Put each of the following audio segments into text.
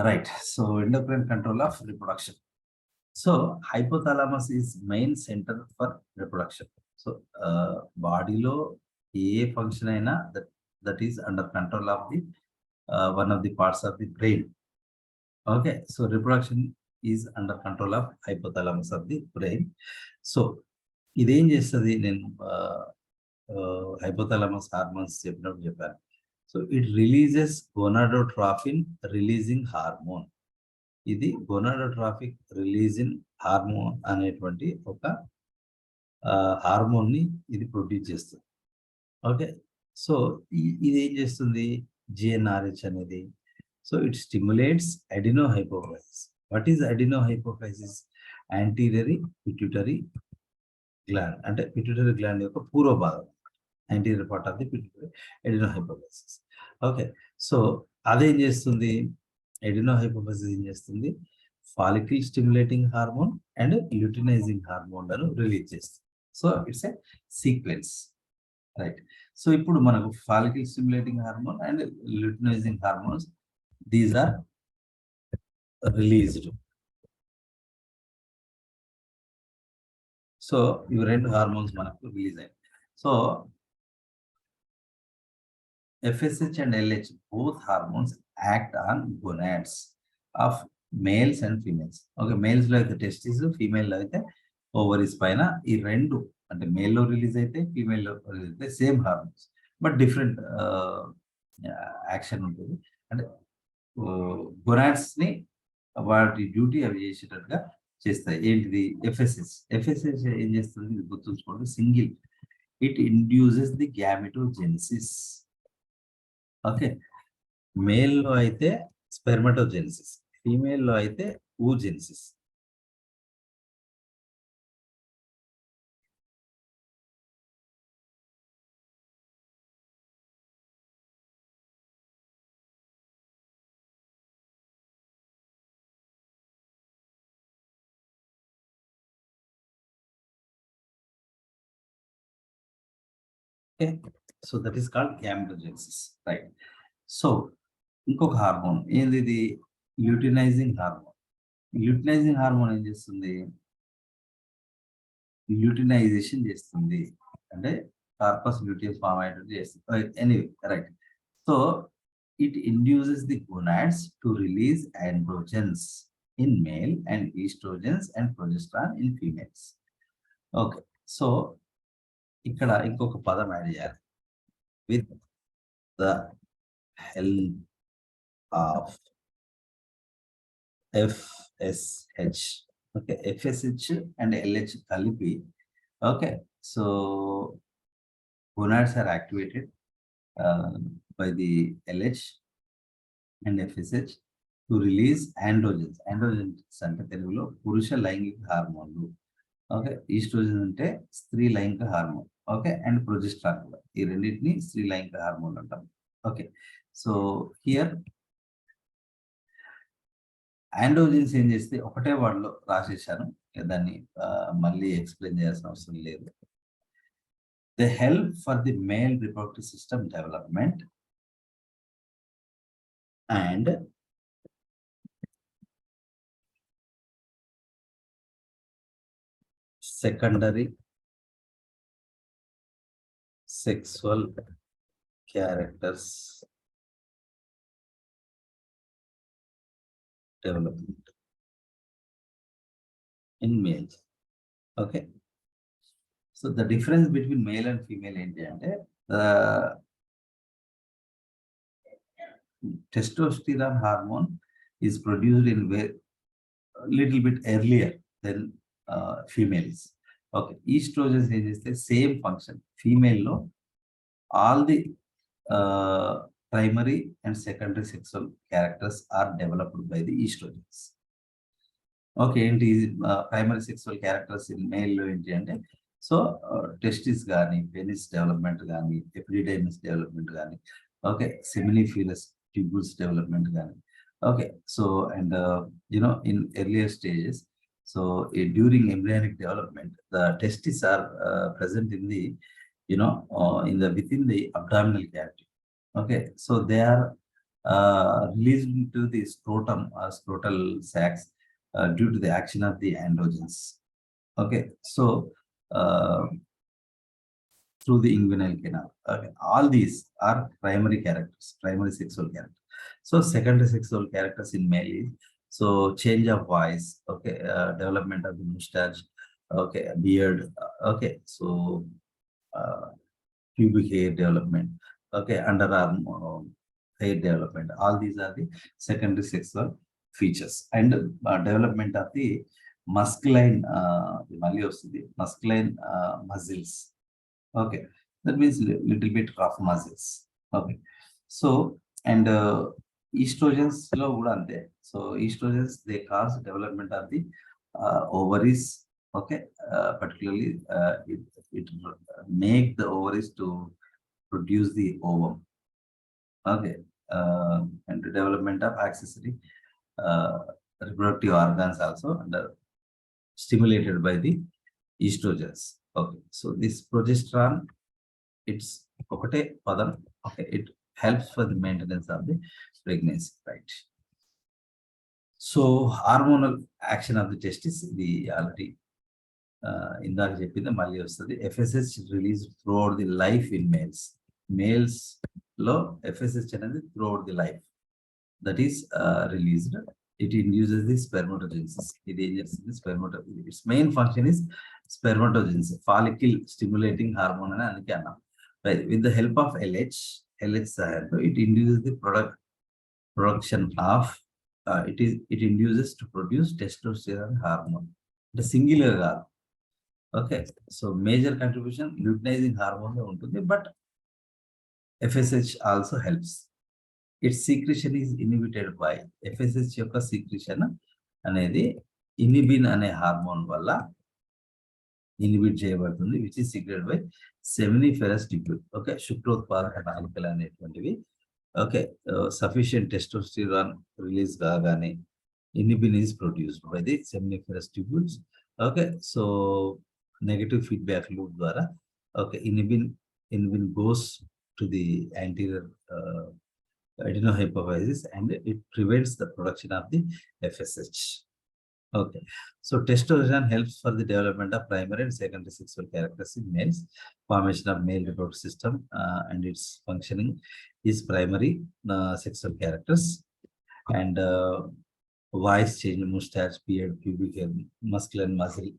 Right. So endocrine control of reproduction. So hypothalamus is main center for reproduction. So body lo a function aina that is under control of the one of the parts of the brain. Okay, so reproduction is under control of hypothalamus of the brain. So ఇదేం చేస్తుంది నేను hypothalamus hormones చెప్పినప్పుడు చెప్పాను. So it releases gonadotropin releasing hormone. ఇది gonadotropic releasing hormone అనేటువంటి ఒక hormone ని ఇది ప్రొడ్యూస్ చేస్తుంది. ఓకే, సో ఇది ఏం చేస్తుంది జిఎన్ఆర్హెచ్ అనేది. So it stimulates adenohypophysis. What is adenohypophysis? Anterior pituitary gland, అంటే పిట్యూటరీ గ్లాండ్ యొక్క పూర్వ భాగం, anterior part of the pituitary adenohypophysis. Okay, so అదేం చేస్తుంది, అడినోహైపోఫైసిస్ ఏం చేస్తుంది, follicle stimulating hormone and luteinizing hormone లను రిలీజ్ చేస్తుంది. So it's a sequence, right. So ఇప్పుడు మనకు follicle stimulating hormone and luteinizing hormones, these are released. So ఇవి రెండు హార్మోన్స్ మనకు రిలీజ్ అయ్యాయి. So FSH and LH, both hormones act on gonads of males and females. Okay, males లో అయితే testis, female లో అయితే ఓవరీస్ పైన. ఈ రెండు అంటే మేల్ లో రిలీజ్ అయితే ఫీమేల్ లో రిలీజ్ అయితే same hormones, but different action ఉంటుంది. అంటే గొనాడ్స్ ని వాటి డ్యూటీ అవి చేసేటట్టుగా చేస్తాయి. ఏంటిది? ఎఫ్ఎస్ఎస్. ఎఫ్ఎస్ఎస్ ఏం చేస్తుంది ఇది గుర్తుంచుకోండి, single. It induces the gametogenesis. Okay, male లో అయితే స్పెర్మటోజెనిసిస్, ఫీమేల్ లో అయితే oogenesis. Okay, so that is called gametogenesis, right? So ఇంకొక హార్మోన్ ఏంది ఇది? Luteinising hormone. ల్యూటినైజింగ్ హార్మోన్ ఏం చేస్తుంది? ల్యూటినైజేషన్ చేస్తుంది, అంటే కార్పస్ ల్యూటియస్ ఫార్మ్ అయ్యేటట్టు చేస్తుంది. Anyway, right. So it induces the gonads to release androgens in male and oestrogens and progesterone in females. Okay, so ఇక్కడ ఇంకొక పదం యాడ్ చేయాలి. With the help of FSH. Okay, FSH and LH కలిపి. Okay, so gonads are activated by the LH and FSH to release androgens. Androgens అంటే తెలుగులో పురుష లైంగిక హార్మోన్లు. ఓకే, ఈస్ట్రోజన్ అంటే స్త్రీ లైంగిక హార్మోన్. ఓకే, అండ్ ప్రొజెస్ట్రాన్ కూడా, ఈ రెండింటిని స్త్రీ లైంగిక హార్మోన్ అంటాం. ఓకే, సో హియర్ ఆండ్రోజన్స్ ఏం చేస్తే ఒకటే వర్డ్లో రాసేసాను, దాన్ని మళ్ళీ ఎక్స్ప్లెయిన్ చేయాల్సిన అవసరం లేదు. They help for the male reproductive system development and secondary sexual characters development in males. Okay, so the difference between male and female enti ante the testosterone hormone is produced in little bit earlier than females. Okay, estrogens ఏం చేస్తే same function. Female లో all the primary and secondary sexual characters are developed by the estrogens. Okay, ఏంటి primary sexual characters in male లో ఏంటి అంటే, so testis కానీ, penis development కానీ, epididymis development కానీ, ఓకే, సెమినిఫీలస్ ట్యూబుల్స్ డెవలప్మెంట్ కానీ. Okay, so and in earlier stages, so during embryonic development the testes are present in the within the abdominal cavity. Okay, so they are released into the scrotum or scrotal sacs due to the action of the androgens. Okay, so through the inguinal canal. Okay, all these are primary characters, primary sexual characters. So secondary sexual characters in male is change of voice, okay, development of the mustache, okay, beard, okay, uh, pubic hair development, okay, underarm hair development. All these are the secondary sexual features and development of the masculine, the masculine muscles. Okay, that means little bit rough muscles. Okay, so and estrogens lo kuda ante. So estrogens they cause development of the ovaries. Okay, particularly it make the ovaries to produce the ovum. Okay, and the development of accessory uh, reproductive organs also under stimulated by the estrogens. Okay, so this progesterone, it's ఒకటే పదం. Okay, it helps for the maintenance of the pregnancy, right? So hormonal action of the testis, ఇది already ఇందాక చెప్పింది మళ్ళీ వస్తుంది. FSH release through out the life in males. Males లో FSH అనేది through out the life that is released. It induces the spermatogenesis. ఇది ఏం చేస్తుంది? Spermatogenesis. Its main function is spermatogenesis, follicle stimulating hormone అని అందుకే అన్నాం. Right. With the help of LH సహాయంతో it induces the production of it induces to produce testosterone hormone. The singular hormone. Okay, so major contribution luteinizing hormone ఉంటుంది, but FSH also helps. Its secretion is inhibited by FSH యొక్క secretion అనేది ఇనిబిన్ అనే hormone వల్ల inhibit చేయబడుతుంది, which is secreted by seminiferous tubule. Okay, శుక్రోత్పాదక నాళికలు అనేటువంటివి. Okay, sufficient testosterone release కాగానే inhibin is produced by the seminiferous tubules. Okay, so negative feedback loop ద్వారా okay inhibin goes to the anterior adenohypophysis and it prevents the production of the FSH. Okay, so testosterone helps for the development of primary and secondary sexual characters in males. Formation of male reproductive system and its functioning is primary sexual characters, and voice change, mustache, beard, pubic hair, muscle and muscle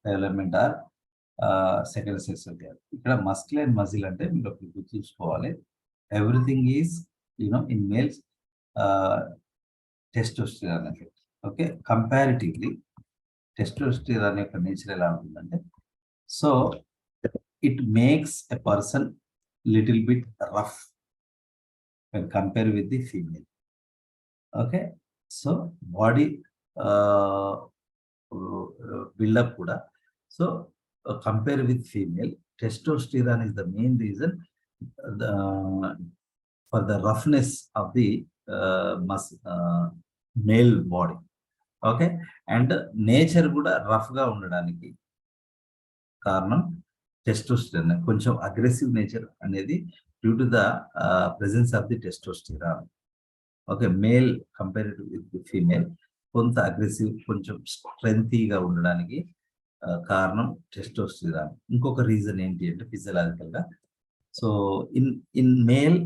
development are secondary sexual characters. ఇక్కడ muscle and muscle అంటే మీరు ఒకటి గుర్తుంచుకోవాలి. Everything is, in males, testosterone effect. Okay, comparatively testosterone యొక్క nature ఎలా ఉంటుందంటే, so it makes a person little bit rough when compared with the female. Okay, so body build up kuda, so compare with female, testosterone is the main reason for the roughness of the male body. Okay, and nature కూడా rough గా ఉండడానికి కారణం testosterone. కొంచెం aggressive nature అనేది due to the presence of the testosterone. Okay, male compared with female కొంత aggressive, కొంచెం స్ట్రెంతీగా ఉండడానికి కారణం టెస్టోస్టిరాన్. ఇంకొక రీజన్ ఏంటి అంటే ఫిజియలాజికల్ గా, so in male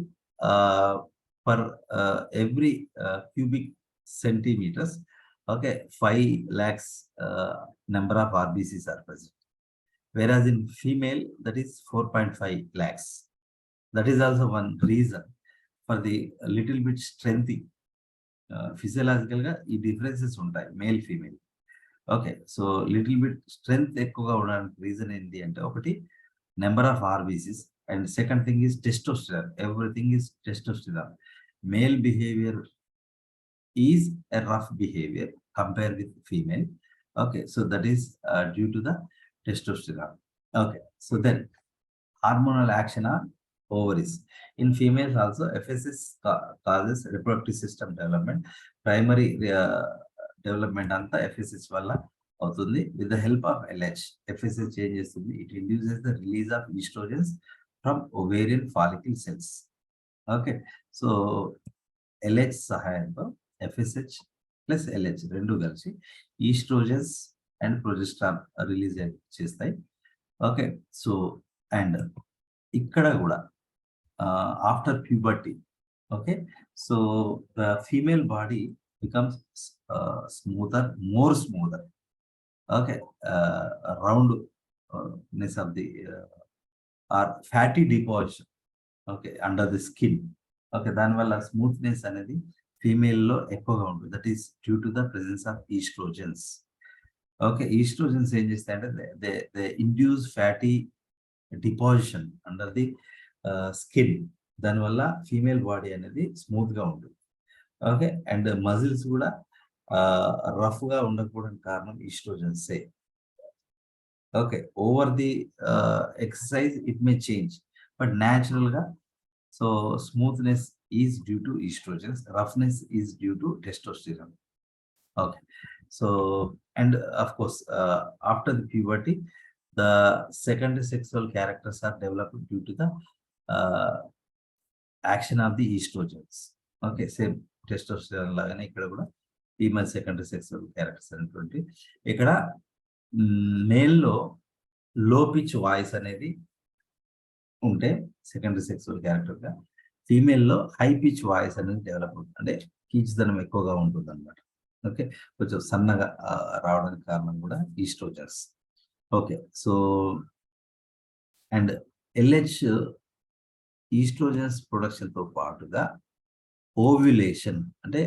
per every cubic centimeters, okay, 5 lakhs number of RBCs are present, whereas in female that is 4.5 lakhs. That is also one reason for the little bit strengthy. Physiological ga ee differences ఉంటాయి male female. Okay, so little bit strength ఎక్కువగా ఉండడానికి reason ఏంటి అంటే, ఒకటి number of RBCs, and second thing is testosterone. Everything is testosterone. Male behavior is a rough behavior compared with female. Okay, so that is due to the testosterone. Okay, so then hormonal action on ovaries. In females also, FSS causes reproductive system development. Primary development anta FSS valla అవుతుంది. With the help of LH, FSH changes, it induces the release of estrogens from ovarian follicle cells. Okay, so LH సహాయంతో FSH plus LH రెండు కలిసి oestrogens and progesterone release చేస్తాయి. Okay, so and ఇక్కడ కూడా after puberty, okay, so the female body becomes smoother, more smoother, okay, roundness of the or fatty deposition, okay, under the skin, okay, దానివల్ల smoothness అనేది female లో ఎక్కువగా ఉంటుంది. That is due to the presence of estrogens. Okay, estrogens ఏం చేస్తాయంటే they induce fatty deposition under the skin. దానివల్ల female body అనేది smooth గా ఉంటుంది. ఓకే, అండ్ మజిల్స్ కూడా రఫ్ గా ఉండకపోవడానికి కారణం ఈస్ట్రోజన్సే. Okay, over the exercise it may change, but natural గా so smoothness is due to estrogens, roughness is due to testosterone. Okay, so and of course after the puberty the secondary sexual characters are developed due to the action of the estrogens. Okay, same testosterone లాగానే ఇక్కడ కూడా female secondary sexual characters అనేటువంటి ఇక్కడ మేల్లో లో pitch voice అనేది ఉంటే secondary sexual character గా, ఫీమేల్లో high pitch voice అనేది డెవలప్ అవుతుంది, అంటే కీచుదనం ఎక్కువగా ఉంటుంది అనమాట. ఓకే, కొంచెం సన్నగా రావడానికి కారణం కూడా oestrogens. Okay, so and LH oestrogens production తో పాటుగా ఓవ్యులేషన్ అంటే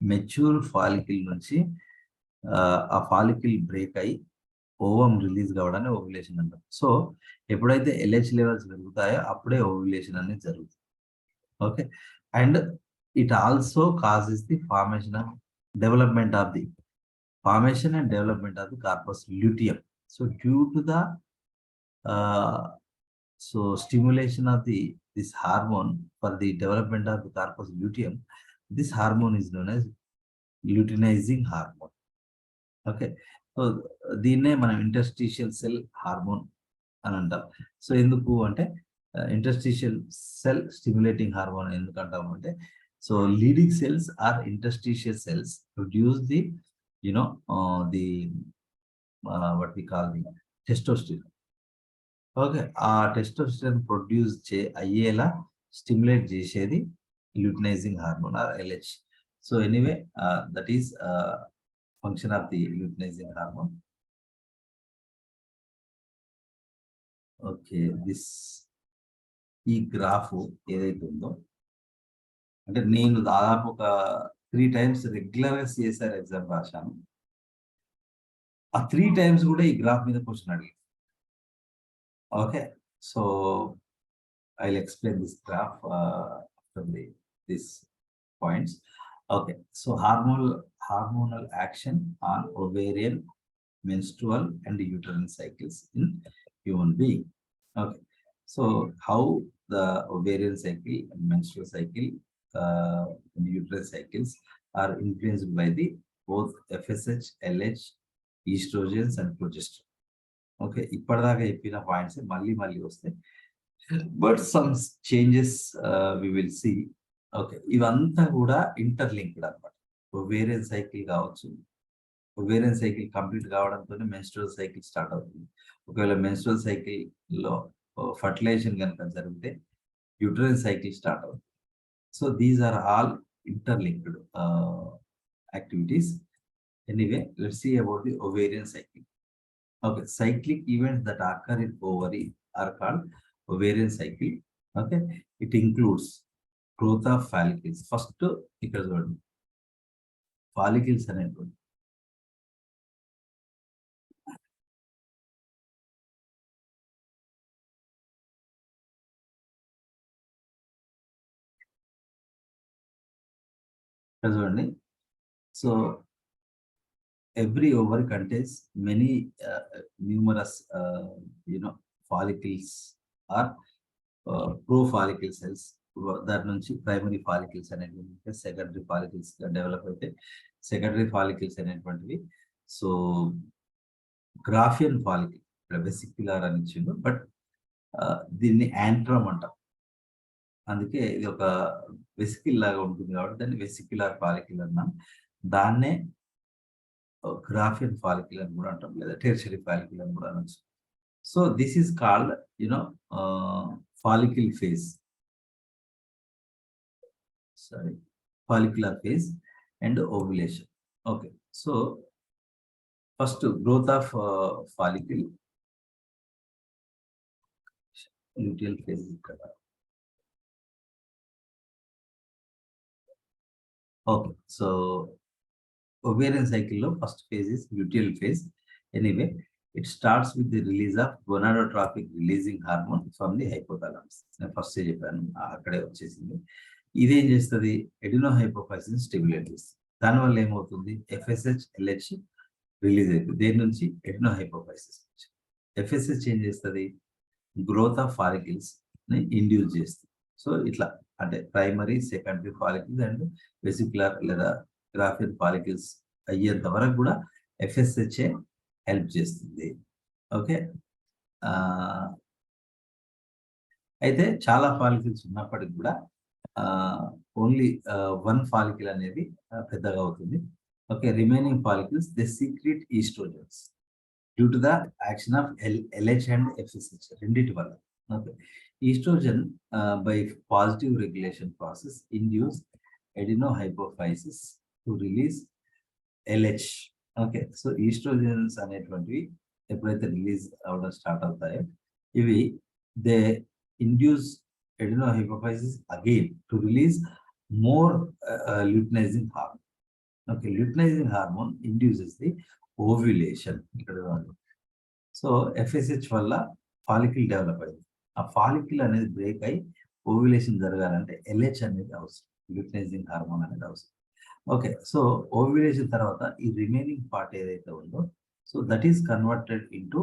మెచ్యూర్ ఫాలికిల్ నుంచి ఆ ఫాలికిల్ బ్రేక్ అయి ఓవం రిలీజ్ కావడాన్ని ఓవ్యులేషన్ అంటారు. సో ఎప్పుడైతే LH లెవెల్స్ పెరుగుతాయో అప్పుడే ఓవ్యులేషన్ అనేది జరుగుతుంది. Okay, and it also causes the formation of development of the formation and development of the corpus luteum. So due to the so stimulation of this hormone for the development of the corpus luteum, this hormone is known as luteinizing hormone. Okay, so దీన్నే మనం interstitial cell hormone అని అంటాం. So ఎందుకు అంటే interstitial cell stimulating hormone ఎందుకు అంటాము అంటే, so Leydig cells or interstitial cells produce the the what we call the testosterone. Okay, ఆ టెస్టోస్టెరాన్ ప్రొడ్యూస్ అయ్యేలా స్టిమ్యులేట్ చేసేది luteinising hormone or LH. So anyway that is function of the luteinising hormone. Okay, ఈ graph ఏదైతే ఉందో, అంటే నేను దాదాపు ఒక 3 times రెగ్యులర్గా CSR ఎగ్జామ్ రాశాను. ఆ 3 times కూడా ఈ గ్రాఫ్ మీద క్వశ్చన్ అడిగాను. Okay, so I'll explain this graph from these points. Okay, so hormonal action on ovarian, menstrual and uterine cycles in human being. Okay, so how the ovarian cycle and menstrual cycle and uterine cycles are influenced by the both FSH, LH, estrogens and progesterone. ఓకే, ఇప్పటిదాకా చెప్పిన points మళ్ళీ వస్తాయి, but some changes we will see. Okay, ఇవంతా కూడా interlinked అనమాట. Ovarian cycle కావచ్చు, ovarian cycle complete కావడంతో మెన్స్ట్రువల్ సైకిల్ స్టార్ట్ అవుతుంది. ఒకవేళ మెన్స్ట్రువల్ సైకిల్ లో ఫర్టిలైజేషన్ కనుక జరిగితే యూటరైన్ సైకిల్ స్టార్ట్ అవుతుంది. So these are all interlinked activities. Anyway, let's see about the ovarian cycle. Okay, cyclic events that occur in ovary are called ovarian cycle. Okay, it includes growth of follicles. First, ఇక్కడ చూడండి, follicles అనేటువంటి ఇక్కడ చూడండి. So every ovary contains many numerous follicles or pro-follicle cells. దాని నుంచి primary follicles అనేటువంటి secondary follicles develop అయితే secondary follicles అనేటువంటివి సో గ్రాఫియన్ ఫాలికల్ ఇక్కడ వెసిక్యులర్ అని ఇచ్చిండు, బట్ దీన్ని యాంట్రమ్ అంటాం. అందుకే ఇది ఒక వెసికిల్ లాగా ఉంటుంది కాబట్టి దాన్ని వెసిక్యులర్ ఫాలికల్ అన్నాం. దాన్నే గ్రాఫియన్ ఫాలికల్ అని కూడా అంటాం, లేదా టెర్షరీ ఫాలికల్ అని కూడా అనొచ్చు. So this is called follicle phase, sorry, follicular phase and ovulation. Okay, so first growth of follicle, luteal phase ఇక్కడ. ఓకే, సో ovarian cycle లో first phase is luteal phase. Anyway, it starts with the release of gonadotropic releasing hormone from the hypothalamus. నేను first చెప్పాను, అక్కడే వచ్చేసింది. ఇదేం చేస్తుంది? Adeno hypophysis stimulate చేస్తుంది. దానివల్ల ఏమవుతుంది? ఎఫ్ఎస్హెచ్, ఎల్హెచ్ రిలీజ్ అవుతుంది. దేని నుంచి? ఎడినో హైపోఫైసిస్ నుంచి. ఎఫ్ఎస్హెచ్ ఏం చేస్తుంది? గ్రోత్ ఆఫ్ ఫాలికల్స్ ని ఇండ్యూస్ చేస్తుంది. సో ఇట్లా అంటే primary, secondary follicles and vesicular లేదా గ్రాఫియన్ ఫాలికల్స్ అయ్యేంత వరకు కూడా ఎఫ్ఎస్హెచ్ఏ హెల్ప్ చేస్తుంది. ఓకే, అయితే చాలా ఫాలికల్స్ ఉన్నప్పటికి కూడా ఓన్లీ వన్ ఫాలికల్ అనేది పెద్దగా అవుతుంది. Okay, remaining follicles they secrete estrogens due to the action of LH and FSH రెండింటి వల్ల. Okay, estrogen by positive regulation process induce adenohypophysis to release LH. Okay, so estrogens అనేటువంటివి ఎప్పుడైతే release అవ్వడం start అవుతాయో ఇవి they induce adenohypophysis again to release more luteinizing hormone. Okay, luteinizing hormone induces the ovulation. ఇక్కడ so FSH వల్ల follicle develop అయింది. ఆ follicle అనేది బ్రేక్ అయి ఓవ్యులేషన్ జరగాలంటే ఎల్హెచ్ అనేది అవసరం, ల్యూటినైజింగ్ హార్మోన్ అనేది అవసరం. ఓకే, సో ఓవ్యులేషన్ తర్వాత ఈ రిమైనింగ్ పార్ట్ ఏదైతే ఉందో, so that is converted into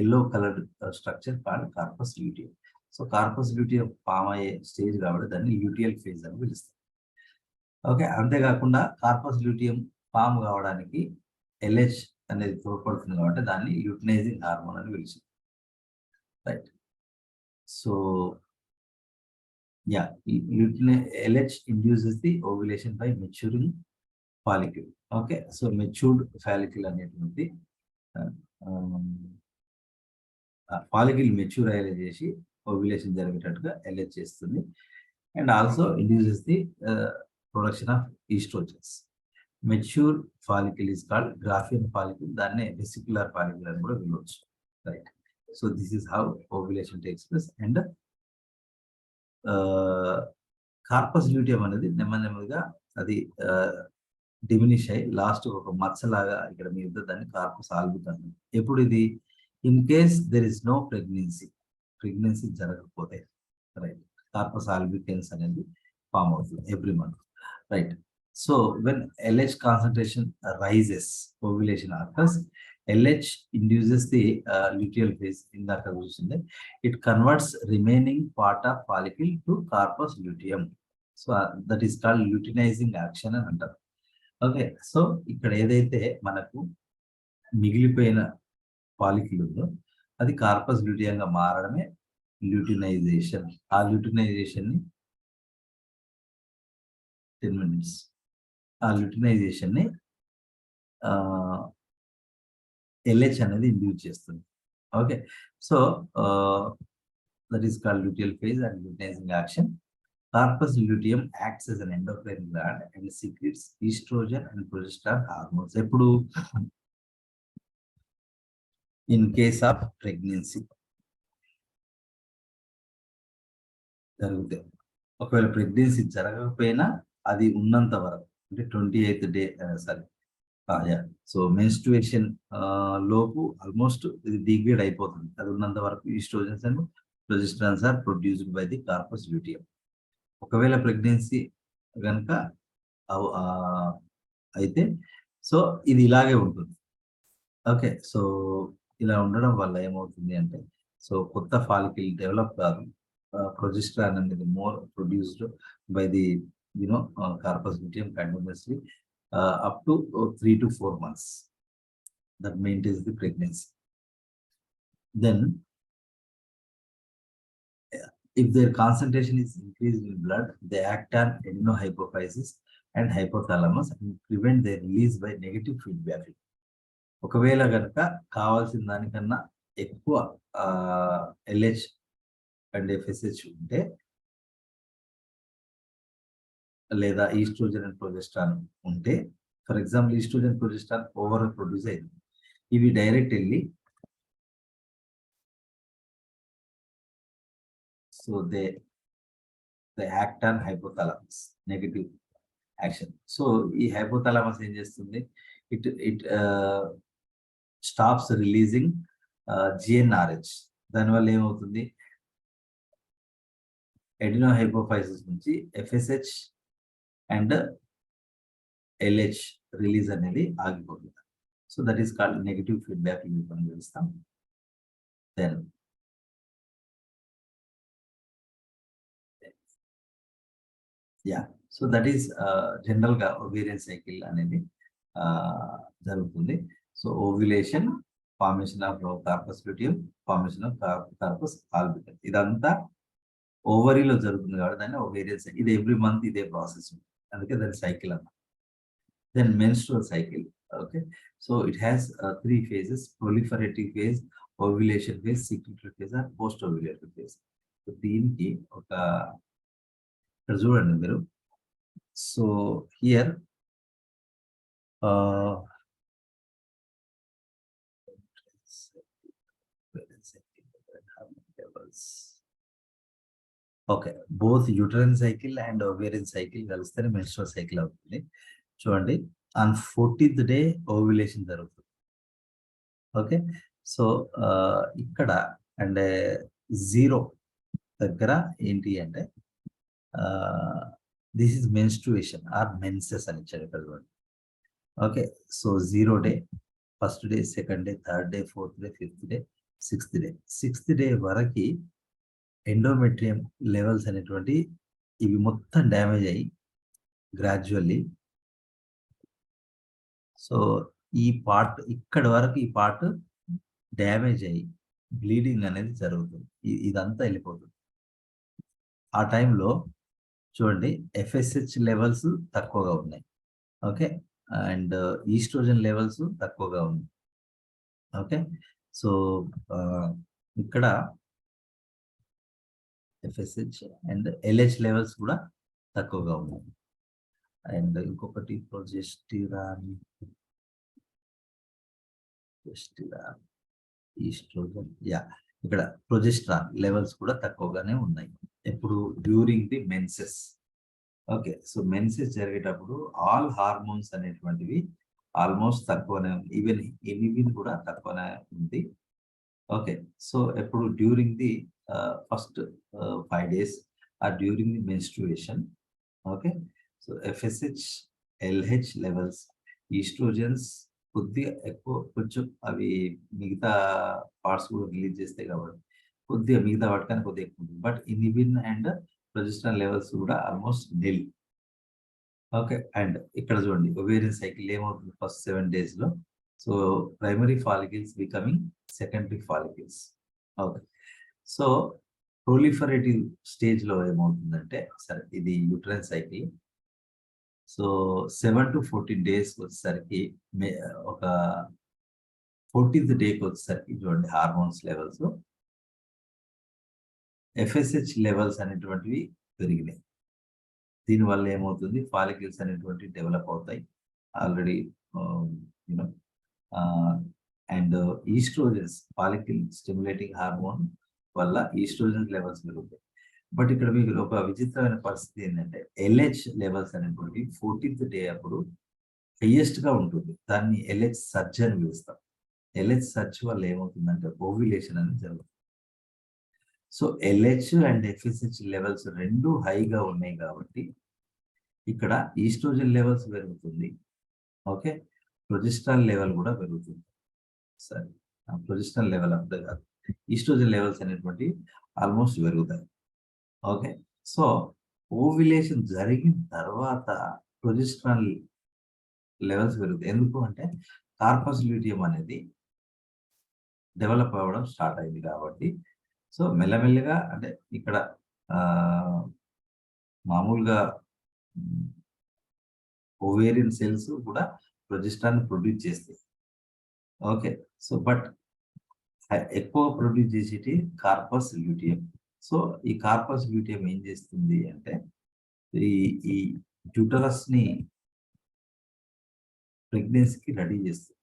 yellow coloured structure called corpus luteum. So corpus luteum form అయ్యే స్టేజ్ కాబట్టి దాన్ని ల్యూటియల్ ఫేజ్ అని పిలుస్తారు. ఓకే, అంతేకాకుండా కార్పస్ ల్యూటియం ఫామ్ కావడానికి ఎల్హెచ్ అనేది తోడ్పడుతుంది కాబట్టి దాన్ని ల్యూటినైజింగ్ హార్మోన్ అని పిలుస్తుంది. Right, so yeah, LH induces the ovulation by maturing follicle. Okay, so matured follicle అనేటువంటి ఫాలికల్ మెచ్యూర్ అయ్యేలా చేసి ఓవ్యులేషన్ జరిగేటట్టుగా ఎల్హెచ్ చేస్తుంది. And also induces the production of oestrogens. Mature follicle is called గ్రాఫియన్ follicle, దాన్నే vesicular follicle అని కూడా పిలవచ్చు. Right, so this is how ovulation takes place. And corpus luteum అనేది నెమ్మదిగా అది డిమినిష్ అయ్యి లాస్ట్ ఒక మచ్చలాగా ఇక్కడ మీద దాన్ని కార్పస్ ఆల్బికన్. ఎప్పుడు ఇది? In case there is no pregnancy జరగకపోతే, రైట్, కార్పస్ ఆల్బికన్స్ అనేది ఫామ్ అవుతుంది every month. Right, so when LH concentration rises, ovulation occurs, LH induces the luteal phase in the convolution. It converts remaining part of follicle to corpus luteum. So that is called luteinizing action అని అంటారు. Okay, so ఇక్కడ ఏదైతే మనకు మిగిలిపోయిన follicle ఉందో అది corpus ల్యూటియంగా మారడమే ల్యూటినైజేషన్. ఆ ల్యూటినైజేషన్ ని 10 minutes, ఆ ల్యూటినైజేషన్ ని ఎల్హెచ్ అనేది ఇండ్యూస్ చేస్తుంది. Okay, so that is called luteal phase and luteinising action. Corpus luteum acts as an endocrine gland and secretes estrogen and progesterone hormones. ఎప్పుడు? ఇన్ కేస్ ఆఫ్ ప్రెగ్నెన్సీ జరిగితే. ఒకవేళ pregnancy జరగకపోయినా అది ఉన్నంత వరకు, అంటే 28th day, sorry, so menstruation లోపు almost ఇది డిగ్రేడ్ అయిపోతుంది. అది ఉన్నంత వరకు estrogens and progesterones are produced by the corpus luteum. ఒకవేళ ప్రెగ్నెన్సీ కనుక అయితే సో ఇది ఇలాగే ఉంటుంది. ఓకే, సో ఇలా ఉండడం వల్ల ఏమవుతుంది అంటే, సో కొత్త ఫాలికల్ డెవలప్ కాదు. ప్రొజెస్టరాన్ అనేది more produced by the corpus luteum continuously up to 3 to 4 months that maintains the pregnancy. Then If their concentration is increased in blood, they act on adenohypophysis and hypothalamus and prevent their release by negative feedback. ఒకవేళ కనుక కావాల్సిన దానికన్నా ఎక్కువ LH and FSH ఉంటే, లేదా estrogen and progesterone ఉంటే, for example estrogen progesterone over produce అయింది, ఇవి డైరెక్ట్ వెళ్ళి so they act on hypothalamus, negative action. So ఈ హైపోథాలమస్ ఏం చేస్తుంది, ఇట్ స్టాప్స్ రిలీజింగ్ GnRH. దానివల్ల ఏమవుతుంది, ఎడినోహైపోఫైసిస్ నుంచి FSH అండ్ LH రిలీజ్ అనేది ఆగిపోతుంది. So that is called negative feedback loop అని పిలుస్తాం. Then so that is general గా ఓవేరియన్ సైకిల్ అనేది జరుగుతుంది. So ovulation, formation of corpus luteum, formation of corpus ఆల్బిటల్, ఇదంతా ఓవరీలో జరుగుతుంది కాబట్టి దాన్ని ఓవేరియన్ సైకిల్. ఇది ఎవ్రీ మంత్ ఇదే ప్రాసెస్, అందుకే దాని సైకిల్ అన్నమాట. Then menstrual cycle. Okay, so it has 3 phases: proliferative phase, ovulation phase, secretory phase and post ovulatory phase. So దీనికి ఒక ఇక్కడ చూడండి మీరు. So here okay, both uterine cycle and ovarian cycle కలిస్తేనే మెన్స్ట్రువల్ సైకిల్ అవుతుంది. చూడండి, on 14th day ovulation జరుగుతుంది. Okay, so ఇక్కడ అండ్ 0 దగ్గర ఏంటి అంటే this is menstruation or menses అని ఇచ్చారు ఇక్కడ చూడండి. Okay, so 0 day, first day, second day, third day, fourth day, fifth day, sixth day వరకు ఎండోమెట్రియం లెవెల్స్ అనేటువంటి ఇవి మొత్తం డ్యామేజ్ అయ్యి గ్రాడ్యువల్లీ, సో ఈ పార్ట్ ఇక్కడి వరకు ఈ పార్ట్ డ్యామేజ్ అయ్యి బ్లీడింగ్ అనేది జరుగుతుంది. ఇదంతా వెళ్ళిపోతుంది. ఆ టైంలో చూడండి FSH లెవెల్స్ తక్కువగా ఉన్నాయి. ఓకే, అండ్ ఈస్ట్రోజన్ లెవెల్స్ తక్కువగా ఉన్నాయి. ఓకే, సో ఇక్కడ FSH అండ్ LH లెవెల్స్ కూడా తక్కువగా ఉన్నాయి. అండ్ ఇంకొకటి ప్రొజెస్టిరాన్, ఈస్ట్రోజన్, ఇక్కడ ప్రొజెస్ట్రాన్ లెవెల్స్ కూడా తక్కువగానే ఉన్నాయి. ఎప్పుడు during the menses. Okay, so menses జరిగేటప్పుడు ఆల్ హార్మోన్స్ అనేటువంటివి ఆల్మోస్ట్ తక్కువనే ఉంది, ఈవెన్ ఎనిమిన్ కూడా తక్కువనే ఉంది. ఓకే, సో ఎప్పుడు during the first 5 days are during the menstruation. Okay, so FSH, LH levels, oestrogens కొద్దిగా ఎక్కువ, కొంచెం అవి మిగతా పార్ట్స్ కూడా రిలీజ్ చేస్తాయి కాబట్టి కొద్దిగా మిగతా వాటికన్నా కొద్దిగా ఎక్కువ ఉంటుంది. బట్ ఇనిబిన్ అండ్ ప్రొజెస్ట్రాన్ లెవెల్స్ కూడా ఆల్మోస్ట్ నిల్. ఓకే, అండ్ ఇక్కడ చూడండి ఓవేరియన్ సైకిల్ ఏమవుతుంది ఫస్ట్ 7 days లో. So primary follicles becoming secondary follicles. Okay, so proliferative stage లో ఏమవుతుందంటే, సరే ఇది uterine cycle. So 7 to 14 days వచ్చేసరికి ఒక 14th డేకి వచ్చేసరికి చూడండి హార్మోన్స్ లెవెల్స్, FSH లెవెల్స్ అనేటువంటివి పెరిగినాయి. దీనివల్ల ఏమవుతుంది, ఫాలికల్స్ అనేటువంటివి డెవలప్ అవుతాయి already, you know. And oestrogens, follicle stimulating hormone వల్ల ఈస్ట్రోజన్ లెవెల్స్ పెరుగుతాయి. బట్ ఇక్కడ మీకు ఒక విచిత్రమైన పరిస్థితి ఏంటంటే LH లెవెల్స్ అనేటువంటి 14th డే అప్పుడు హైయెస్ట్ గా ఉంటుంది. దాన్ని LH సర్జ్ అని పిలుస్తాం. LH సర్జ్ వల్ల ఏమవుతుందంటే ఓవ్యులేషన్ అనేది జరుగుతుంది. So LH and FSH levels రెండు హైగా ఉన్నాయి కాబట్టి ఇక్కడ ఈస్ట్రోజన్ లెవెల్స్ పెరుగుతుంది. ఓకే, ప్రొజెస్ట్రాన్ లెవెల్ కూడా పెరుగుతుంది. సరే, ప్రొజెస్ట్రాన్ లెవెల్ అంతే కాదు, ఈస్ట్రోజన్ లెవెల్స్ అనేటువంటి ఆల్మోస్ట్ పెరుగుతాయి. ఓకే, సో ఓవ్యులేషన్ జరిగిన తర్వాత ప్రొజెస్ట్రాన్ లెవెల్స్ పెరుగుతాయి. ఎందుకు అంటే కార్పస్ ల్యూటియం అనేది డెవలప్ అవ్వడం స్టార్ట్ అయింది కాబట్టి. సో మెల్లమెల్లగా అంటే ఇక్కడ మామూలుగా ఓవేరియన్ సెల్స్ కూడా ప్రొజెస్ట్రాన్ ప్రొడ్యూస్ చేస్తాయి. ఓకే. సో బట్ ఎక్కువ ప్రొడ్యూస్ చేసేటి కార్పస్ ల్యూటియం. సో ఈ కార్పస్ ల్యూటియం ఏం చేస్తుంది అంటే ఈ ఈ యూటరస్ ని ప్రెగ్నెన్సీకి రెడీ చేస్తుంది.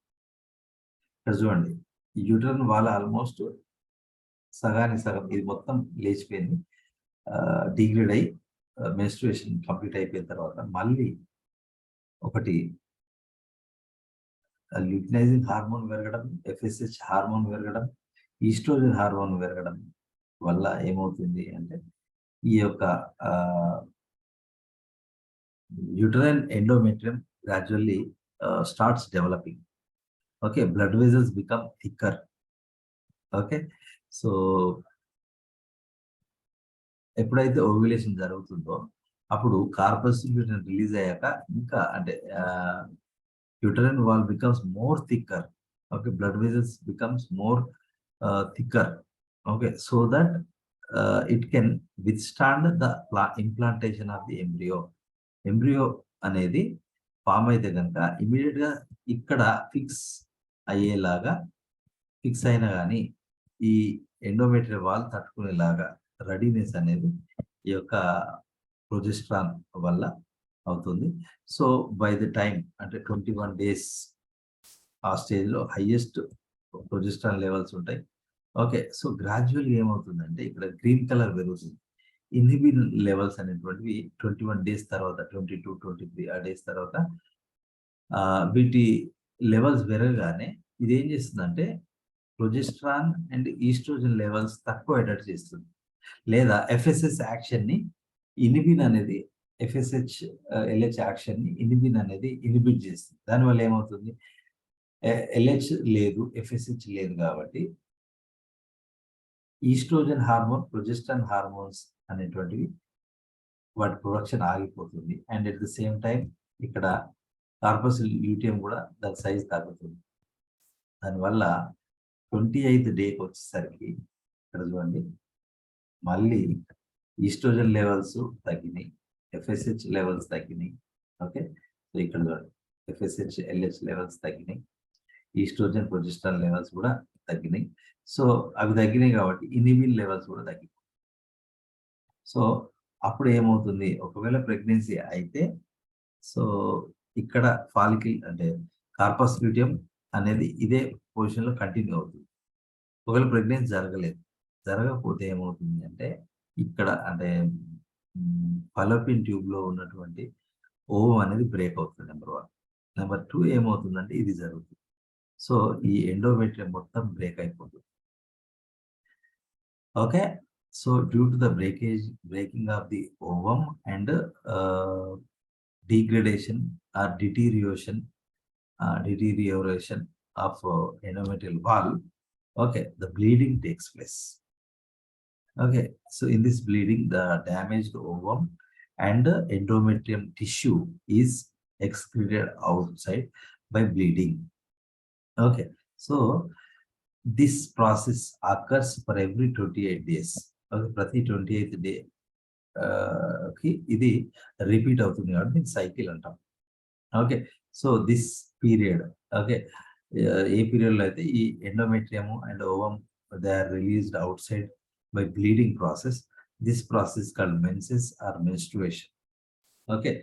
ఇక్కడ చూడండి, ఈ యూటరన్ వాల్ ఆల్మోస్ట్ సగానికి సగం ఇది మొత్తం లేచిపోయింది, డిగ్రేడ్ అయ్యి మెన్స్ట్రుయేషన్ కంప్లీట్ అయిపోయిన తర్వాత మళ్ళీ ఒకటి ల్యూటినైజింగ్ హార్మోన్ పెరగడం, ఎఫ్ఎస్హెచ్ హార్మోన్ పెరగడం, ఈస్ట్రోజన్ హార్మోన్ పెరగడం వల్ల ఏమవుతుంది అంటే ఈ యొక్క uterine endometrium gradually starts developing. Okay, blood vessels become thicker. Okay, so ఎప్పుడైతే ఓవ్యులేషన్ జరుగుతుందో అప్పుడు కార్పస్ ల్యూటియం రిలీజ్ అయ్యాక ఇంకా అంటే uterine wall becomes more thicker. Okay, blood vessels becomes more thicker. Okay, so that it can withstand the implantation of the embryo. Embryo అనేది form అయితే కనుక immediate గా ఇక్కడ ఫిక్స్ అయ్యేలాగా, ఫిక్స్ అయినా కానీ ఈ ఎండోమెట్రియల్ వాల్ తట్టుకునేలాగా రెడీనెస్ అనేది ఈ యొక్క ప్రొజెస్ట్రాన్ వల్ల అవుతుంది. సో బై ద టైం అంటే 21 days ఆ స్టేజ్లో హైయెస్ట్ ప్రొజెస్ట్రాన్ లెవెల్స్ ఉంటాయి. ఓకే, సో గ్రాడ్యువల్గా ఏమవుతుందంటే ఇక్కడ గ్రీన్ కలర్ పెరుగుతుంది. ఇన్హిబిన్ లెవెల్స్ అనేటువంటివి 21 days తర్వాత, 22, 23 ఆ డేస్ తర్వాత వీటి లెవెల్స్ పెరగగానే ఇది ఏం చేస్తుందంటే ప్రొజెస్ట్రాన్ అండ్ ఈస్ట్రోజన్ లెవెల్స్ తక్కువ అటాచ్ చేస్తుంది, లేదా ఎఫ్ఎస్ఎస్ యాక్షన్ని ఇన్హిబిన్ అనేది ఎఫ్ఎస్హెచ్ ఎల్హెచ్ యాక్షన్ ని ఇన్హిబిన్ అనేది ఇన్హిబిట్ చేస్తుంది. దానివల్ల ఏమవుతుంది, ఎల్హెచ్ లేదు, ఎఫ్ఎస్హెచ్ లేదు కాబట్టి ఈస్ట్రోజన్ హార్మోన్, ప్రొజెస్ట్రాన్ హార్మోన్స్ అనేటువంటివి వాటి ప్రొడక్షన్ ఆగిపోతుంది. And at the same time ఇక్కడ కార్పస్ ల్యూటియం కూడా దాని సైజ్ తగ్గుతుంది. దానివల్ల 28th డేకి వచ్చేసరికి ఇక్కడ చూడండి మళ్ళీ ఈస్ట్రోజన్ లెవెల్స్ తగ్గినాయి, ఎఫ్ఎస్హెచ్ లెవెల్స్ తగ్గినాయి. ఓకే, సో ఇక్కడ చూడండి ఎఫ్ఎస్హెచ్ ఎల్హెచ్ లెవెల్స్ తగ్గినాయి, ఈస్ట్రోజన్ ప్రొజెస్ట్రాన్ లెవెల్స్ కూడా తగ్గినాయి. సో అవి తగ్గినాయి కాబట్టి ఇన్హిబిన్ లెవెల్స్ కూడా తగ్గినాయి. సో అప్పుడు ఏమవుతుంది, ఒకవేళ ప్రెగ్నెన్సీ అయితే సో ఇక్కడ ఫాలికిల్ అంటే కార్పస్ ల్యూటియం అనేది ఇదే పొజిషన్లో కంటిన్యూ అవుతుంది. ఒకవేళ ప్రెగ్నెన్సీ జరగకపోతే ఏమవుతుంది అంటే ఇక్కడ అంటే ఫలోపియన్ ట్యూబ్ లో ఉన్నటువంటి ఓవం అనేది బ్రేక్ అవుతుంది. నెంబర్ 1. నెంబర్ 2 ఏమవుతుందంటే ఇది జరుగుతుంది. సో ఈ ఎండోమెట్రియం మొత్తం బ్రేక్ అయిపోతుంది. Okay, so due to the breaking of the ovum and degradation or deterioration of endometrial wall, okay, the bleeding takes place. Okay, so in this bleeding the damaged ovum and endometrium tissue is excreted outside by bleeding. Okay, so this process occurs for every 28 days. Okay, ప్రతి 28th day ఇది repeat అవుతుంది కాబట్టి cycle అంటాం. Okay, so this period, okay, ఏ పీరియడ్లో అయితే ఈ endometrium and ovum they are released outside by bleeding process, this process called menses or menstruation. Okay,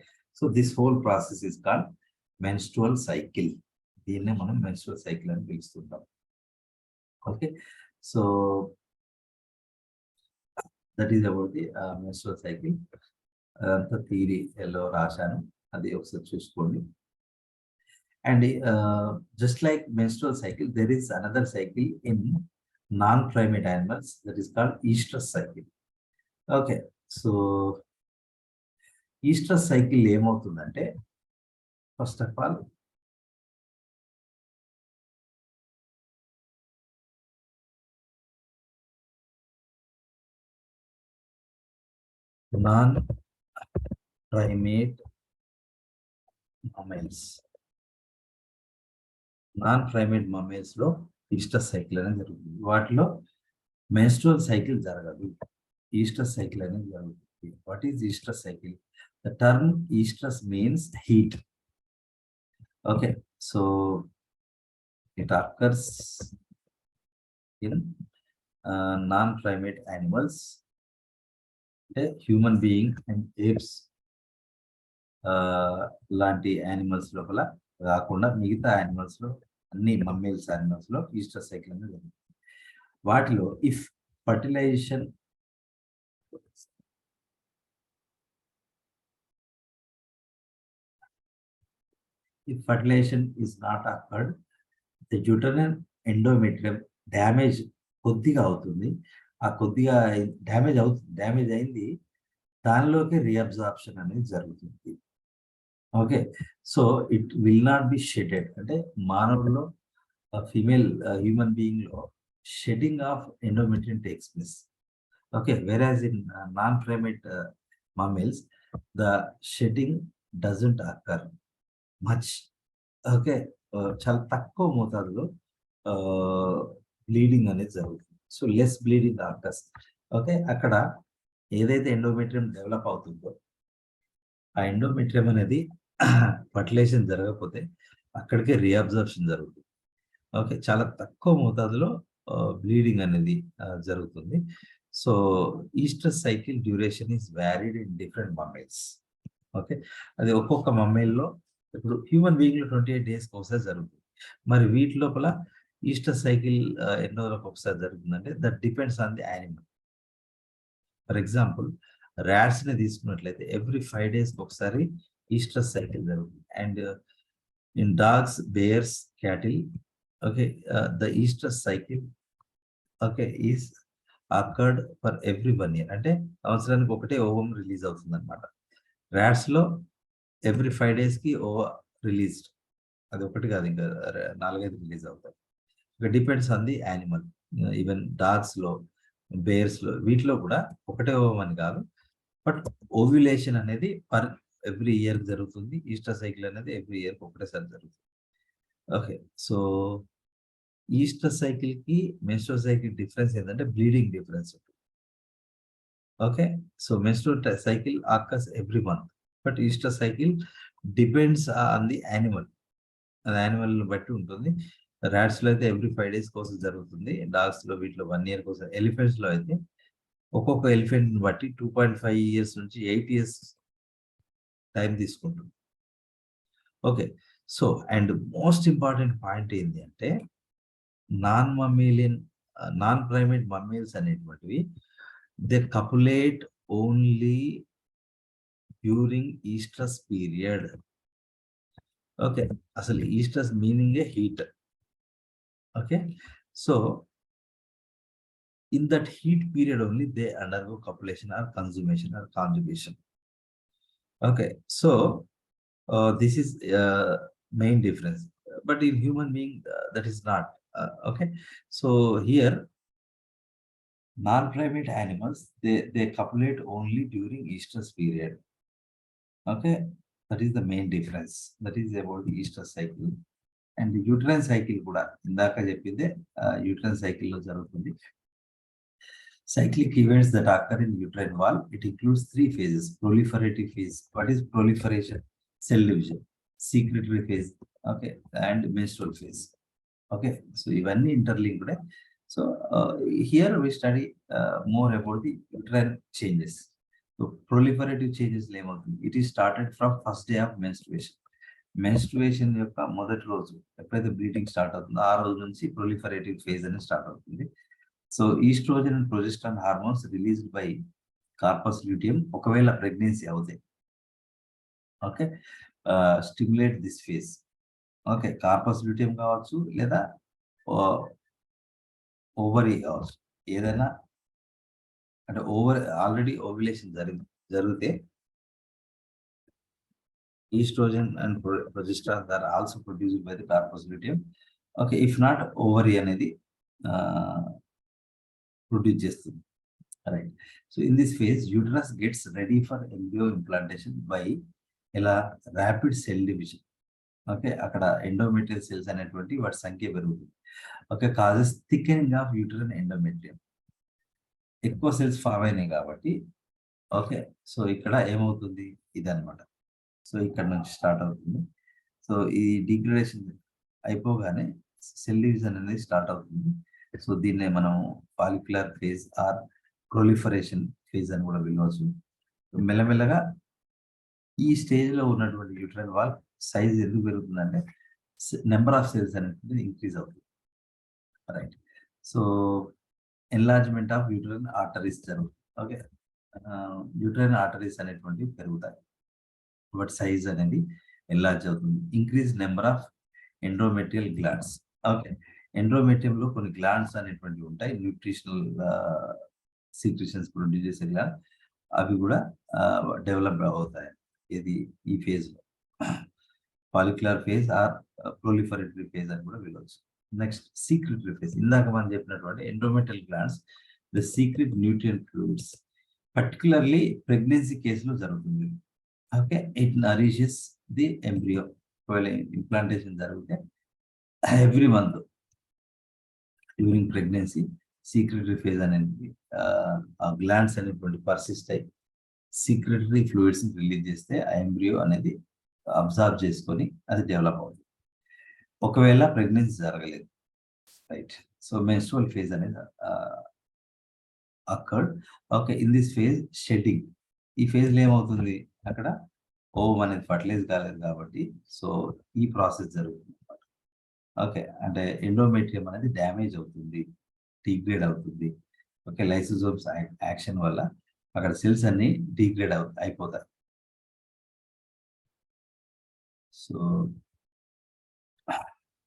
so this whole process is called menstrual cycle. దీన్నే మనం menstrual cycle అని పిలుస్తుంటాం. Okay, so that is about the menstrual cycle. అదంతా థియరీలో రాశాను, అది ఒకసారి చూసుకోండి. And just like menstrual cycle, there is another cycle in non-primate animals that is called estrous cycle. Okay, so estrous cycle ఏమవుతుందంటే first of all non-primate mammals లో oestrus cycle అనేది జరుగుతుంది. వాటిలో మెన్స్ట్రువల్ సైకిల్ జరగదు. estrous cycle అనేది జరుగుతుంది. What is estrous cycle? The term estrous means heat. Okay, so it occurs in non-primate animals, human being and apes లాంటి animals లోపల కాకుండా మిగతా యానిమల్స్ లో, అన్ని మమ్మీల్స్ యానిమల్స్ లో ఈస్టర్ సైకిల్ అనేది జరుగుతుంది. వాటిలో if fertilization is not occurred, the uterine endometrium damage కొద్దిగా అవుతుంది. ఆ కొద్దిగా డ్యామేజ్ అయింది, దానిలోకి రీఅబ్జార్ప్షన్ అనేది జరుగుతుంది. Okay, so it will not be shedded. అంటే మానవుల్లో ఫీమేల్ హ్యూమన్ బీయింగ్ లో shedding of endometrium takes place. Okay, whereas in non primate mammals the shedding doesn't occur much. Okay, చాలా తక్కువ మోతాదులో బ్లీడింగ్ అనేది జరుగుతుంది. So less bleeding occurs. Okay, అక్కడ ఏదైతే ఎండోమెట్రియం డెవలప్ అవుతుందో ఆ ఎండోమెట్రియం అనేది ఫర్టిలైజేషన్ జరగకపోతే అక్కడికే రీఅబ్జర్ప్షన్ జరుగుతుంది. ఓకే, చాలా తక్కువ మోతాదులో బ్లీడింగ్ అనేది జరుగుతుంది. So estrus cycle duration is varied in different mammals. Okay, అది ఒక్కొక్క మమ్మీల్లో, ఇప్పుడు హ్యూమన్ బీయింగ్ లో 28 days ఒకసారి జరుగుతుంది. మరి వీటి లోపల ఈస్టర్ సైకిల్ ఎన్నో రోజులకు ఒకసారి జరుగుతుందంటే that depends on the animal. For example rats ని తీసుకున్నట్లయితే ఎవ్రీ 5 days ఒకసారి ఈస్టర్ సైకిల్ జరుగుతుంది. And in dogs, bears, cattle, okay, the Easter cycle okay is occurred for every 1 year. అంటే సంవత్సరానికి ఒకటే ఓవం రిలీజ్ అవుతుంది అనమాట. ర్యాట్స్ లో ఎవ్రీ 5 days కి ఓవర్ రిలీజ్డ్, అది ఒకటి కాదు, ఇంకా 4-5 రిలీజ్ అవుతాయి. ఇక depends on the animal. Even dogs లో, బేర్స్ లో, వీటిలో కూడా ఒకటే ఓవం అని కాదు, బట్ ఓవ్యులేషన్ అనేది పర్ ఎవ్రీ ఇయర్ జరుగుతుంది. ఈస్టర్ సైకిల్ అనేది ఎవ్రీ ఇయర్ ఒకటేసారి జరుగుతుంది. ఓకే, సో ఈస్టర్ సైకిల్ కి మెన్స్ట్రువల్ సైకిల్ డిఫరెన్స్ ఏంటంటే bleeding difference. Okay, so menstrual cycle occurs every month, but Easter cycle depends on the animal. అది animal బట్టి ఉంటుంది. Rats లో అయితే ఎవ్రీ 5 days కోసం జరుగుతుంది. డాగ్స్ లో, వీటిలో 1 year కోసం. ఎలిఫెంట్స్ లో అయితే ఒక్కొక్క ఎలిఫెంట్ బట్టి 2.5 years నుంచి 8 years టైం తీసుకుంటుంది. Okay, so and most important point ఏంటి అంటే నాన్ ప్రైమేట్ మమ్మీల్స్ అనేటువంటివి they copulate only during estrus period. Okay, అసలు ఈస్ట్రస్ మీనింగే heat. Okay, so in that heat period only they undergo copulation or consummation or conjugation. Okay, so this is main difference, but in human being that is not. Okay, so here non-primate animals they copulate only during estrus period. Okay, that is the main difference. That is about the estrus cycle. And the uterine cycle kuda indaka cheppinde uterine cycle lo jarugutundi. Cyclic events that occur in uterine wall, it includes 3 phases. Proliferative phase. What is proliferation? Cell division. Secretory phase, okay, and menstrual phase. Okay, so ivanni interlinked. So here we study more about the uterine changes. So proliferative changes it is started from first day of menstruation. Menstruation యొక్క మొదటి రోజు ఎప్పుడైతే bleeding start అవుతుందో ఆ రోజు నుంచి proliferative phase అనేది start అవుతుంది. So estrogen and progesterone hormones released by corpus luteum ఒకవేళ ప్రెగ్నెన్సీ అవుతాయి. Okay, stimulate this phase. Okay, corpus luteum కావచ్చు లేదా ఓవరీ కావచ్చు, ఏదైనా అంటే ఆల్రెడీ ఓవ్యులేషన్ జరిగితే estrogen and progesterone are also produced by the corpus luteum. Okay, if not ovary అనేది produce చేస్తుంది. Right, so in this phase uterus gets ready for embryo implantation by ఇలా rapid cell division. Okay, అక్కడ endometrial cells అనేటువంటి వాటి సంఖ్య పెరుగుతుంది. Okay, causes thickening of uterine endometrium. ఎక్కువ cells form అయినాయి కాబట్టి ఓకే. సో ఇక్కడ ఏమవుతుంది ఇదనమాట. సో ఇక్కడ నుంచి స్టార్ట్ అవుతుంది. సో ఈ డిగ్రేడేషన్ అయిపోగానే సెల్ డివిజన్ అనేది స్టార్ట్ అవుతుంది. సో దీన్నే మనం follicular phase or proliferation phase అని కూడా పిలవచ్చు. మెల్లమెల్లగా ఈ స్టేజ్లో ఉన్నటువంటి యూట్రైన్ వాల్ సైజ్ ఎందుకు పెరుగుతుందంటే నెంబర్ ఆఫ్ సెల్స్ అనేటువంటిది ఇంక్రీజ్ అవుతుంది. Right. So enlargement of uterine arteries జరుగుతుంది. ఓకే. యూట్రైన్ ఆర్టరీస్ అనేటువంటివి పెరుగుతాయి. బట్ సైజ్ అనేది ఎన్లార్జ్ అవుతుంది. Increase number of endometrial glands. Okay. ఎండోమెట్రియంలో కొన్ని గ్లాండ్స్ అనేటువంటివి ఉంటాయి. న్యూట్రిషనల్ సీక్రెషన్స్ ప్రొడ్యూస్ చేసే గ్లాండ్ అవి కూడా డెవలప్ అవుతాయి. ఇది ఈ ఫేజ్లో follicular phase or proliferatory phase అని కూడా పిలవచ్చు. Next secretory phase. ఇందాక మనం చెప్పినటువంటి endometrial glands the secrete nutrient fluids particularly pregnancy కేసులో జరుగుతుంది. Okay. It nourishes the embryo. ఒకవేళ ఇంప్లాంటేషన్ జరిగితే every month during pregnancy secretory phase అనేది గ్లాండ్స్ అనేటువంటి పర్సిస్ట్ అయ్యి సీక్రెటరీ ఫ్లూయిడ్స్ రిలీజ్ చేస్తే ఆ ఎంబ్రియో అనేది అబ్జర్వ్ చేసుకొని అది డెవలప్ అవుతుంది. ఒకవేళ ప్రెగ్నెన్సీ జరగలేదు, రైట్. సో మెన్స్ట్రువల్ ఫేజ్ అనేది occurred. Okay. In this phase shedding. ఈ ఫేజ్లో ఏమవుతుంది, అక్కడ ఓవం అనేది ఫర్టిలైజ్ కాలేదు కాబట్టి సో ఈ ప్రాసెస్ జరుగుతుంది. ఓకే. అంటే ఎండోమెట్రియం అనేది డ్యామేజ్ అవుతుంది, డిగ్రేడ్ అవుతుంది. ఓకే. లైసోజోమ్స్ యాక్షన్ వల్ల అక్కడ సెల్స్ అన్ని డిగ్రేడ్ అయిపోతాయి. So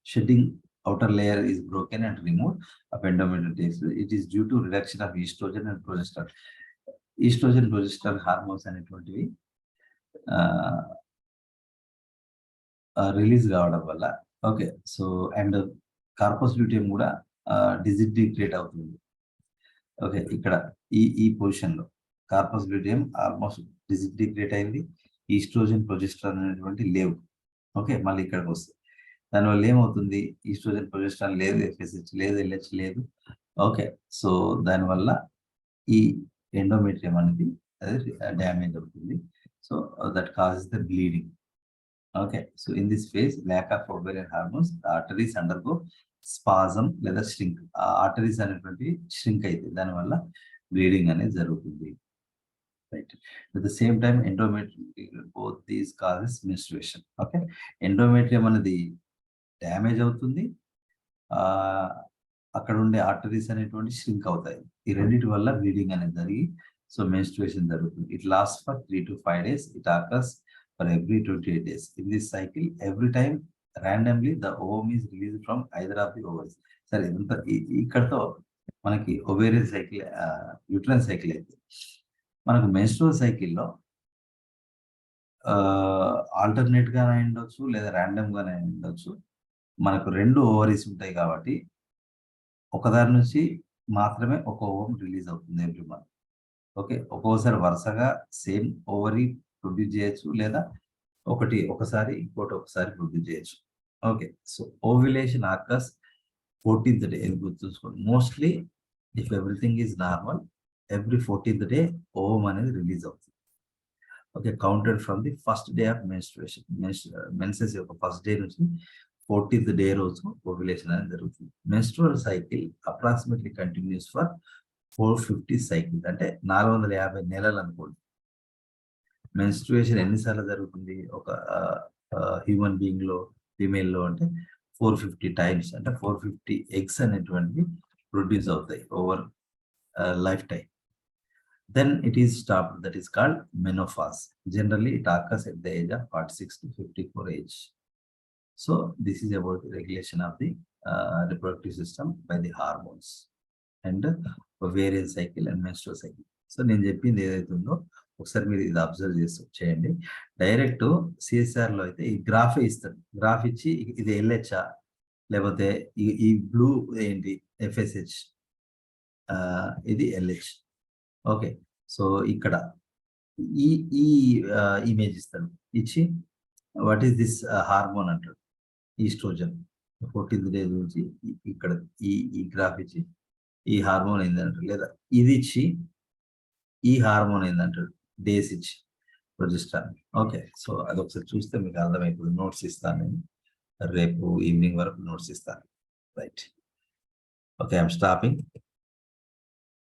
shedding outer layer is broken and removed of endometrial tissue. It is due to reduction of estrogen and progesterone. Estrogen progesterone hormones అనేటువంటివి release కావడం వల్ల okay. So and corpus luteum కూడా disintegrate అవుతుంది. Okay. ఇక్కడ ఈ పొజిషన్లో corpus luteum almost డిజిగ్రేట్ అయింది. Oestrogen progesterone అనేటువంటి లేవు. ఓకే. మళ్ళీ ఇక్కడికి వస్తుంది. దానివల్ల ఏమవుతుంది, ఈస్ట్రోజన్ ప్రొజెస్టరాన్ లేదు, ఎఫ్ఎస్హెచ్ లేదు, ఎల్హెచ్ లేదు. ఓకే. సో దానివల్ల ఈ ఎండోమెట్రియం అనేది డ్యామేజ్ అవుతుంది. So that causes the bleeding. Okay. So in this phase lack of ovarian hormones arteries undergo spasm లేదా ష్రింక్. ఆ ఆర్టరీస్ అనేటువంటి ష్రింక్ అయితే దానివల్ల బ్లీడింగ్ అనేది జరుగుతుంది. Right. At the same time endometrium both these causes menstruation. Okay. Endometrium అనేది damage అవుతుంది, అక్కడ ఉండే ఆర్టరీస్ అనేటువంటి ష్రింక్ అవుతాయి. ఈ రెండింటి వల్ల బ్లీడింగ్ అనేది జరిగి సో మెన్స్ట్రుయేషన్ జరుగుతుంది. It last for 3 to 5 days. It occurs for every 28 days. In this cycle every time randomly the ovum is released from either of the ovaries. సరే, ఇంత ఇక్కడతో మనకి ఓవేరియన్ సైకిల్ యూట్రైన్ సైకిల్ అయితే మనకు menstrual సైకిల్లో alternate గానే ఉండొచ్చు లేదా ర్యాండమ్ గానే ఉండొచ్చు. మనకు 2 ఓవరీస్ ఉంటాయి కాబట్టి ఒకదాని నుంచి మాత్రమే ఒక ఓవం రిలీజ్ అవుతుంది ఎవ్రీ మంత్. ఓకే. ఒక్కోసారి వరుసగా సేమ్ ఓవరీ ప్రొడ్యూస్ చేయొచ్చు, లేదా ఒకసారి ఇంకోటి ఒకసారి ప్రొడ్యూస్ చేయొచ్చు. Okay. So ovulation occurs 14th day. గుర్తుంచుకోండి. Mostly if everything is normal every 14th day ovum అనేది రిలీజ్ అవుతుంది. Okay. Counted from the first day of menstruation. Menses యొక్క ఫస్ట్ డే నుంచి 14th డే రోజు ఓవ్యులేషన్ అనేది జరుగుతుంది. Menstrual cycle approximately continues for 450 cycles, అంటే 450 నెలలు అనుకోండి. మెన్స్ట్రుయేషన్ ఎన్నిసార్లు జరుగుతుంది ఒక హ్యూమన్ బీయింగ్ లో, ఫీమేల్ లో అంటే 450 టైమ్స్, అంటే 450 ఎగ్స్ అనేటువంటివి ప్రొడ్యూస్ అవుతాయి over life time. Then it is stopped. That is called menopause. Generally, it occurs at the age of 46 to 54 age. So this is about the regulation of the reproductive system by the hormones and ovarian cycle and menstrual cycle. So నేను చెప్పింది ఏదైతే ఉందో ఒకసారి మీరు ఇది observe చేయండి. Direct CSR లో అయితే ఈ గ్రాఫ్ ఇస్తారు. గ్రాఫ్ ఇచ్చి ఇది ఎల్హెచ్ఆ లేకపోతే ఈ బ్లూ ఏంటి ఎఫ్ఎస్హెచ్, ఇది ఎల్హెచ్. ఓకే. సో ఇక్కడ ఈ ఈ ఇమేజ్ ఇస్తాడు, ఇచ్చి వాట్ ఈస్ దిస్ హార్మోన్ అంటాడు, ఈస్ట్రోజన్. 14th డే నుంచి ఇక్కడ ఈ గ్రాఫ్ ఇచ్చి ఈ హార్మోన్ ఏంటంటారు, లేదా ఇది ఇచ్చి ఈ హార్మోన్ ఏంటంటారు, డేస్ ఇచ్చి ప్రొజెస్ట్రాన్. ఓకే, సో అదొకసారి చూస్తే మీకు అర్థమైపోతుంది. నోట్స్ ఇస్తాను నేను, రేపు ఈవినింగ్ వరకు నోట్స్ ఇస్తాను. Right, okay, I'm stopping.